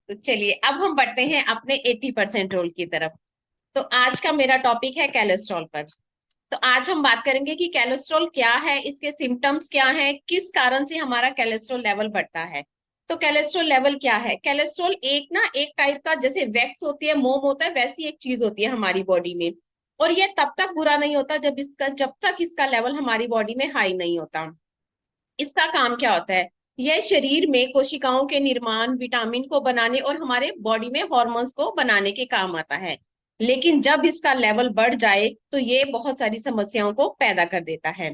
तो चलिए अब हम बढ़ते हैं अपने 80% रोल की तरफ। तो आज का मेरा टॉपिक है कोलेस्ट्रॉल पर। तो आज हम बात करेंगे कि कोलेस्ट्रॉल क्या है, इसके सिम्टम्स क्या हैं, किस कारण से हमारा कोलेस्ट्रॉल लेवल बढ़ता है। तो कोलेस्ट्रॉल लेवल क्या है? कोलेस्ट्रॉल एक टाइप का, जैसे वैक्स होती है, मोम होता है, वैसी एक चीज होती है हमारी बॉडी में। और ये तब तक बुरा नहीं होता जब तक इसका लेवल हमारी बॉडी में हाई नहीं होता। इसका काम क्या होता है? यह शरीर में कोशिकाओं के निर्माण, विटामिन को बनाने और हमारे बॉडी में हॉर्मोन्स को बनाने के काम आता है। लेकिन जब इसका लेवल बढ़ जाए तो ये बहुत सारी समस्याओं को पैदा कर देता है।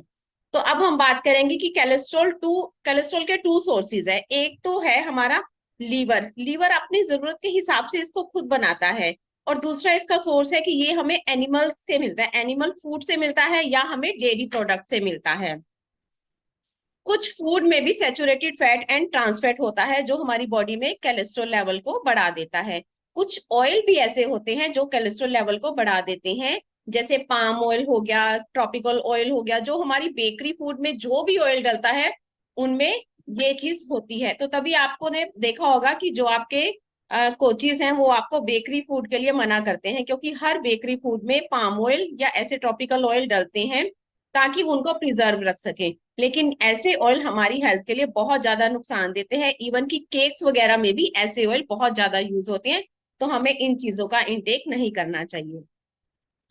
तो अब हम बात करेंगे कि कोलेस्ट्रॉल के टू सोर्सेज है। एक तो है हमारा लीवर। लीवर अपनी जरूरत के हिसाब से इसको खुद बनाता है। और दूसरा इसका सोर्स है कि ये हमें एनिमल्स से मिलता है, एनिमल फूड से मिलता है या हमें डेयरी प्रोडक्ट से मिलता है। कुछ फूड में भी saturated fat and trans fat होता है जो हमारी बॉडी में कोलेस्ट्रॉल लेवल को बढ़ा देता है। कुछ ऑयल भी ऐसे होते हैं जो कोलेस्ट्रॉल लेवल को बढ़ा देते हैं, जैसे पाम ऑयल हो गया, ट्रॉपिकल ऑयल हो गया। जो हमारी बेकरी फूड में जो भी ऑयल डलता है उनमें ये चीज होती है। तो तभी आपको ने देखा होगा कि जो आपके कोचीज हैं वो आपको बेकरी फूड के लिए मना करते हैं, क्योंकि हर बेकरी फूड में पाम ऑयल या ऐसे ट्रॉपिकल ऑयल डलते हैं ताकि उनको प्रिजर्व रख सके। लेकिन ऐसे ऑयल हमारी हेल्थ के लिए बहुत ज्यादा नुकसान देते हैं। इवन की केक्स वगैरह में भी ऐसे ऑयल बहुत ज्यादा यूज होते हैं। तो हमें इन चीजों का इंटेक नहीं करना चाहिए।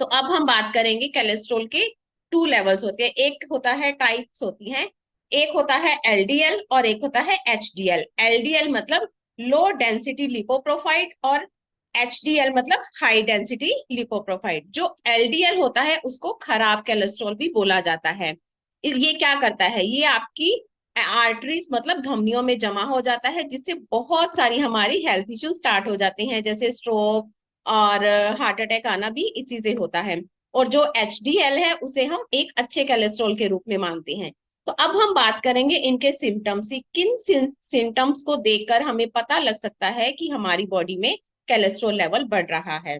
तो अब हम बात करेंगे कोलेस्ट्रॉल के टू लेवल्स होते हैं। एक होता है, टाइप्स होती हैं। एक होता है एलडीएल और एक होता है एचडीएल। एलडीएल मतलब लो डेंसिटी लिपोप्रोफाइट और एचडीएल मतलब हाई डेंसिटी लिपोप्रोफाइट। जो एलडीएल होता है उसको खराब कोलेस्ट्रॉल भी बोला जाता है। ये क्या करता है? ये आपकी आर्टरीज मतलब धमनियों में जमा हो जाता है, जिससे बहुत सारी हमारी हेल्थ इश्यू स्टार्ट हो जाते हैं, जैसे स्ट्रोक और हार्ट अटैक आना भी इसी से होता है। और जो एचडीएल है उसे हम एक अच्छे कोलेस्ट्रॉल के रूप में मानते हैं। तो अब हम बात करेंगे इनके सिम्टम्स। किन सिम्टम्स को देखकर हमें पता लग सकता है कि हमारी बॉडी में कोलेस्ट्रॉल लेवल बढ़ रहा है।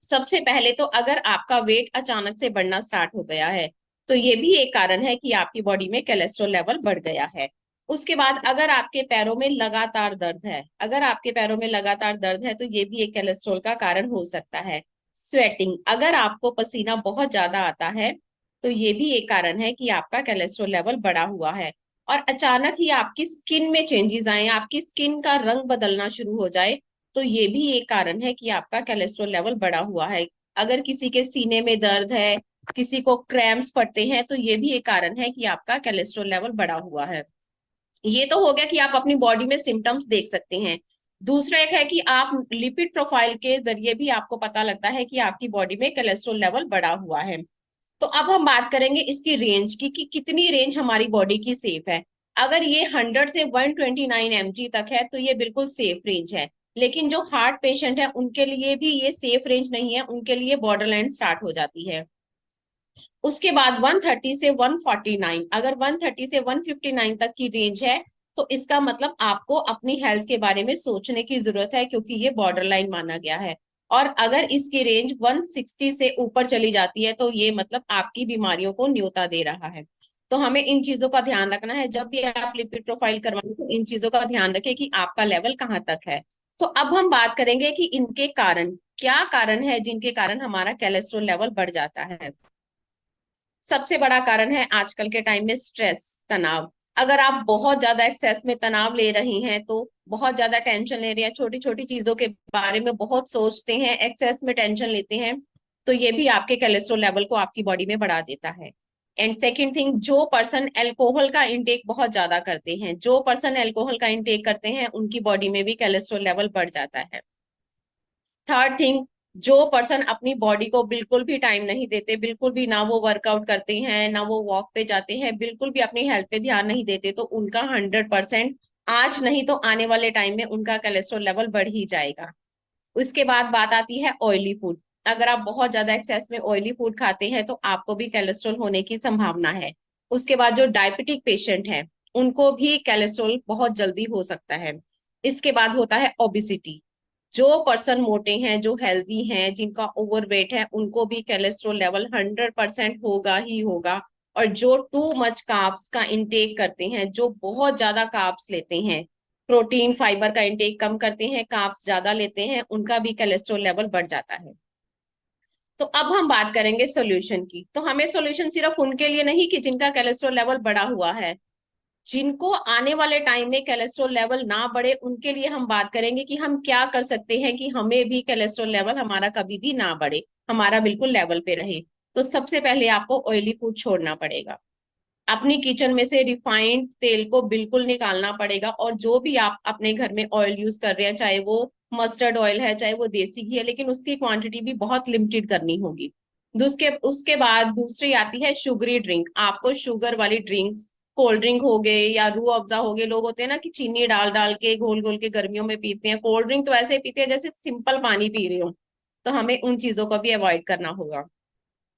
सबसे पहले तो अगर आपका वेट अचानक से बढ़ना स्टार्ट हो गया है तो ये भी एक कारण है कि आपकी बॉडी में कोलेस्ट्रॉल लेवल बढ़ गया है। उसके बाद अगर आपके पैरों में लगातार दर्द है, अगर आपके पैरों में लगातार दर्द है तो ये भी एक कोलेस्ट्रॉल का कारण हो सकता है। स्वेटिंग, अगर आपको पसीना बहुत ज्यादा आता है तो ये भी एक कारण है कि आपका कोलेस्ट्रॉल लेवल बढ़ा हुआ है। और अचानक ही आपकी स्किन में चेंजेस आए, आपकी स्किन का रंग बदलना शुरू हो जाए, तो ये भी एक कारण है कि आपका कोलेस्ट्रॉल लेवल बढ़ा हुआ है। अगर किसी के सीने में दर्द है, किसी को क्रैम्प्स पड़ते हैं, तो ये भी एक कारण है कि आपका कोलेस्ट्रॉल लेवल बढ़ा हुआ है। ये तो हो गया कि आप अपनी बॉडी में सिम्टम्स देख सकते हैं। दूसरा एक है कि आप लिपिड प्रोफाइल के जरिए भी आपको पता लगता है कि आपकी बॉडी में कोलेस्ट्रॉल लेवल बढ़ा हुआ है। तो अब हम बात करेंगे इसकी रेंज की, कि कितनी रेंज हमारी बॉडी की सेफ है। अगर ये 100 से 129 mg तक है तो ये बिल्कुल सेफ रेंज है। लेकिन जो हार्ट पेशेंट है उनके लिए भी ये सेफ रेंज नहीं है, उनके लिए बॉर्डर लाइन स्टार्ट हो जाती है। उसके बाद 130 से 149, अगर 130 से 159 तक की रेंज है तो इसका मतलब आपको अपनी हेल्थ के बारे में सोचने की जरूरत है, क्योंकि ये बॉर्डर लाइन माना गया है। और अगर इसकी रेंज 160 से ऊपर चली जाती है तो ये मतलब आपकी बीमारियों को न्योता दे रहा है। तो हमें इन चीजों का ध्यान रखना है। जब भी आप लिपिड प्रोफाइल करवाएं तो इन चीजों का ध्यान रखें कि आपका लेवल कहाँ तक है। तो अब हम बात करेंगे कि इनके कारण, क्या कारण है जिनके कारण हमारा कोलेस्ट्रॉल लेवल बढ़ जाता है। सबसे बड़ा कारण है आजकल के टाइम में स्ट्रेस, तनाव। अगर आप बहुत ज्यादा एक्सेस में तनाव ले रही हैं, तो बहुत ज्यादा टेंशन ले रही हैं, छोटी छोटी चीजों के बारे में बहुत सोचते हैं, एक्सेस में टेंशन लेते हैं, तो ये भी आपके कोलेस्ट्रॉल लेवल को आपकी बॉडी में बढ़ा देता है। एंड सेकेंड थिंग, जो पर्सन अल्कोहल का इंटेक बहुत ज्यादा करते हैं, जो पर्सन अल्कोहल का इंटेक करते हैं उनकी बॉडी में भी कोलेस्ट्रॉल लेवल बढ़ जाता है। थर्ड थिंग, जो पर्सन अपनी बॉडी को बिल्कुल भी टाइम नहीं देते, बिल्कुल भी ना वो वर्कआउट करते हैं, ना वो वॉक पे जाते हैं, बिल्कुल भी अपनी हेल्थ पे ध्यान नहीं देते, तो उनका 100% आज नहीं तो आने वाले टाइम में उनका कोलेस्ट्रॉल लेवल बढ़ ही जाएगा। उसके बाद बात आती है ऑयली फूड। अगर आप बहुत ज्यादा एक्सेस में ऑयली फूड खाते हैं तो आपको भी कोलेस्ट्रॉल होने की संभावना है। उसके बाद जो डायबिटिक पेशेंट है उनको भी कोलेस्ट्रॉल बहुत जल्दी हो सकता है। इसके बाद होता है ओबिसिटी। जो पर्सन मोटे हैं, जो हेल्दी हैं, जिनका ओवरवेट है, उनको भी कोलेस्ट्रॉल लेवल 100% होगा ही होगा। और जो टू मच कार्ब्स का इंटेक करते हैं, जो बहुत ज्यादा कार्ब्स लेते हैं, प्रोटीन फाइबर का इंटेक कम करते हैं, कार्ब्स ज्यादा लेते हैं, उनका भी कोलेस्ट्रॉल लेवल बढ़ जाता है। तो अब हम बात करेंगे सोल्यूशन की। तो हमें सोल्यूशन सिर्फ उनके लिए नहीं कि जिनका कोलेस्ट्रॉल लेवल बढ़ा हुआ है, जिनको आने वाले टाइम में कोलेस्ट्रॉल लेवल ना बढ़े उनके लिए हम बात करेंगे कि हम क्या कर सकते हैं कि हमें भी कोलेस्ट्रॉल लेवल हमारा कभी भी ना बढ़े, हमारा बिल्कुल लेवल पे रहे। तो सबसे पहले आपको ऑयली फूड छोड़ना पड़ेगा, अपनी किचन में से रिफाइंड तेल को बिल्कुल निकालना पड़ेगा, और जो भी आप अपने घर में ऑयल यूज कर रहे हैं, चाहे वो मस्टर्ड ऑयल है चाहे वो देसी घी है, लेकिन उसकी क्वांटिटी भी बहुत लिमिटेड करनी होगी। उसके उसके बाद दूसरी आती है शुगरी ड्रिंक। आपको शुगर वाली ड्रिंक्स, कोल्ड ड्रिंक हो गए या रूह अफ़ज़ा हो गए, लोग होते हैं ना कि चीनी डाल डाल के घोल घोल के गर्मियों में पीते हैं, कोल्ड ड्रिंक तो ऐसे ही पीते हैं जैसे सिंपल पानी पी रहे हो। तो हमें उन चीजों को भी अवॉइड करना होगा।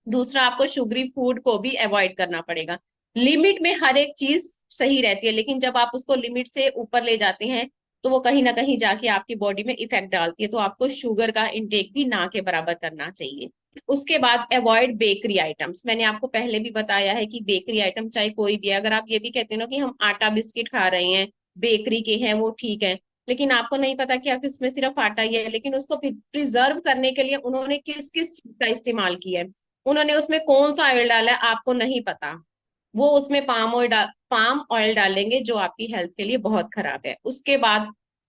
दूसरा, आपको शुगरी फूड को भी अवॉइड करना पड़ेगा। लिमिट में हर एक चीज सही रहती है, लेकिन जब आप उसको लिमिट से ऊपर ले जाते हैं तो वो कहीं ना कहीं जाके आपकी बॉडी में इफेक्ट डालती है। तो आपको शुगर का इंटेक भी ना के बराबर करना चाहिए। उसके बाद अवॉइड बेकरी आइटम्स। मैंने आपको पहले भी बताया है कि बेकरी आइटम चाहे कोई भी है, अगर आप ये भी कहते हो ना कि हम आटा बिस्किट खा रहे हैं बेकरी के हैं वो ठीक है, लेकिन आपको नहीं पता कि आप इसमें सिर्फ आटा ही है, लेकिन उसको प्रिजर्व करने के लिए उन्होंने किस किस चीज का इस्तेमाल किया है, उन्होंने उसमें कौन सा ऑयल डाला है आपको नहीं पता। वो उसमें पाम ऑयल डालेंगे जो आपकी हेल्थ के लिए बहुत खराब है। उसके बाद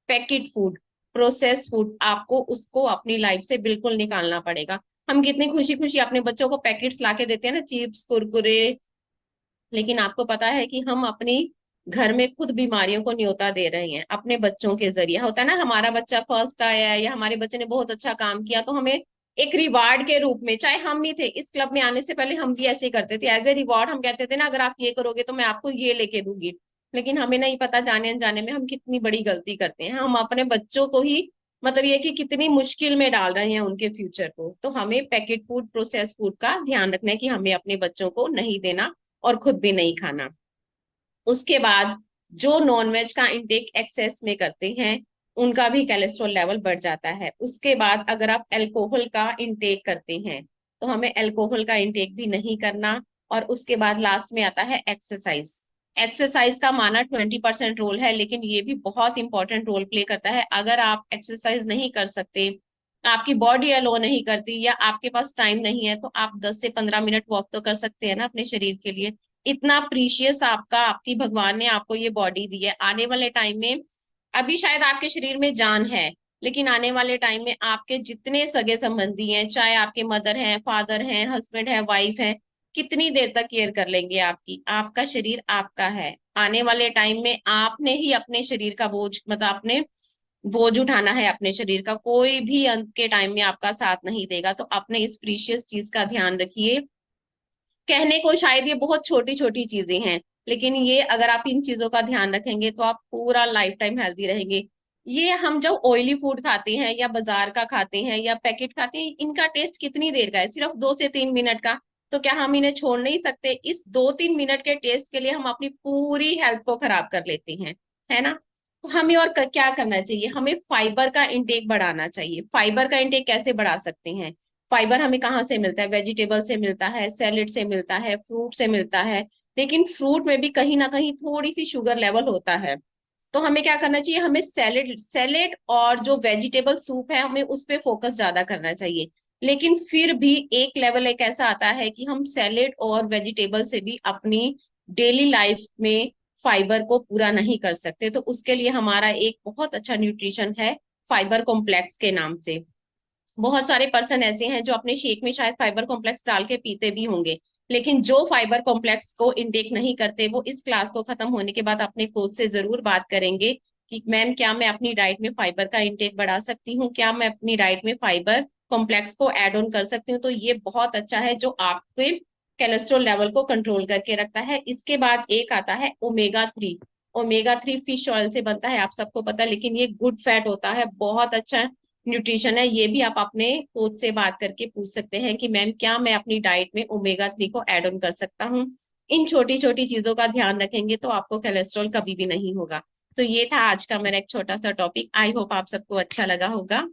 पैकेट फूड, प्रोसेस फूड, आपको उसको अपनी लाइफ से बिल्कुल निकालना पड़ेगा। हम कितनी खुशी खुशी अपने बच्चों को पैकेट्स लाके देते हैं ना, चिप्स कुरकुरे, लेकिन आपको पता है कि हम अपनी घर में खुद बीमारियों को न्योता दे रहे हैं अपने बच्चों के जरिए। होता है ना, हमारा बच्चा फर्स्ट आया है या हमारे बच्चे ने बहुत अच्छा काम किया तो हमें एक रिवार्ड के रूप में, चाहे हम ही थे इस क्लब में आने से पहले हम भी ऐसे ही करते थे, एज ए रिवॉर्ड हम कहते थे ना अगर आप ये करोगे तो मैं आपको ये लेके दूंगी। लेकिन हमें नहीं पता जाने अनजाने में हम कितनी बड़ी गलती करते हैं, हम अपने बच्चों को ही मतलब ये कि कितनी मुश्किल में डाल रहे हैं उनके फ्यूचर को। तो हमें पैकेट फूड प्रोसेस फूड का ध्यान रखना है कि हमें अपने बच्चों को नहीं देना और खुद भी नहीं खाना। उसके बाद जो नॉनवेज का इंटेक एक्सेस में करते हैं उनका भी कोलेस्ट्रॉल लेवल बढ़ जाता है। उसके बाद अगर आप अल्कोहल का इंटेक करते हैं तो हमें अल्कोहल का इंटेक भी नहीं करना। और उसके बाद लास्ट में आता है एक्सरसाइज। एक्सरसाइज का माना 20% रोल है, लेकिन ये भी बहुत इंपॉर्टेंट रोल प्ले करता है। अगर आप एक्सरसाइज नहीं कर सकते, आपकी बॉडी अलो नहीं करती या आपके पास टाइम नहीं है, तो आप 10 से 15 मिनट वॉक तो कर सकते हैं ना अपने शरीर के लिए। इतना प्रीशियस आपका, आपकी भगवान ने आपको ये बॉडी दी है। आने वाले टाइम में, अभी शायद आपके शरीर में जान है, लेकिन आने वाले टाइम में आपके जितने सगे संबंधी हैं, चाहे आपके मदर हैं, फादर हैं, हस्बैंड है, वाइफ है, कितनी देर तक केयर कर लेंगे आपकी? आपका शरीर आपका है। आने वाले टाइम में आपने ही अपने शरीर का बोझ, मतलब आपने बोझ उठाना है अपने शरीर का। कोई भी अंत के टाइम में आपका साथ नहीं देगा। तो अपने इस प्रीशियस चीज का ध्यान रखिए। कहने को शायद ये बहुत छोटी छोटी चीजें हैं, लेकिन ये अगर आप इन चीजों का ध्यान रखेंगे तो आप पूरा लाइफ टाइम हेल्दी रहेंगे। ये हम जब ऑयली फूड खाते हैं या बाजार का खाते हैं या पैकेट खाते हैं, इनका टेस्ट कितनी देर का है? सिर्फ 2 से 3 मिनट का। तो क्या हम इन्हें छोड़ नहीं सकते? इस 2-3 मिनट के टेस्ट के लिए हम अपनी पूरी हेल्थ को खराब कर लेते हैं, है ना? तो हमें और क्या करना चाहिए? हमें फाइबर का इंटेक बढ़ाना चाहिए। फाइबर का इंटेक कैसे बढ़ा सकते हैं? फाइबर हमें कहाँ से मिलता है? वेजिटेबल से मिलता है, सैलेड से मिलता है, फ्रूट से मिलता है। लेकिन फ्रूट में भी कहीं ना कहीं थोड़ी सी शुगर लेवल होता है। तो हमें क्या करना चाहिए? हमें सैलेड सैलेड और जो वेजिटेबल सूप है हमें उस पे फोकस ज्यादा करना चाहिए। लेकिन फिर भी एक लेवल एक ऐसा आता है कि हम सैलेड और वेजिटेबल से भी अपनी डेली लाइफ में फाइबर को पूरा नहीं कर सकते। तो उसके लिए हमारा एक बहुत अच्छा न्यूट्रिशन है फाइबर कॉम्प्लेक्स के नाम से। बहुत सारे पर्सन ऐसे हैं जो अपने शेक में शायद फाइबर कॉम्प्लेक्स डाल के पीते भी होंगे, लेकिन जो फाइबर कॉम्प्लेक्स को इंटेक नहीं करते वो इस क्लास को खत्म होने के बाद अपने कोच से जरूर बात करेंगे कि मैम क्या मैं अपनी डाइट में फाइबर का इंटेक बढ़ा सकती हूँ, क्या मैं अपनी डाइट में फाइबर कॉम्प्लेक्स को ऐड ऑन कर सकती हूँ। तो ये बहुत अच्छा है जो आपके कोलेस्ट्रॉल लेवल को कंट्रोल करके रखता है। इसके बाद एक आता है ओमेगा 3। ओमेगा 3 फिश ऑयल से बनता है, आप सबको पता है, लेकिन ये गुड फैट होता है, बहुत अच्छा न्यूट्रिशन है। ये भी आप अपने कोच से बात करके पूछ सकते हैं कि मैम क्या मैं अपनी डाइट में ओमेगा 3 को ऐड ऑन कर सकता हूँ? इन छोटी छोटी चीजों का ध्यान रखेंगे तो आपको कोलेस्ट्रॉल कभी भी नहीं होगा। तो ये था आज का मेरा एक छोटा सा टॉपिक। आई होप आप सबको अच्छा लगा होगा।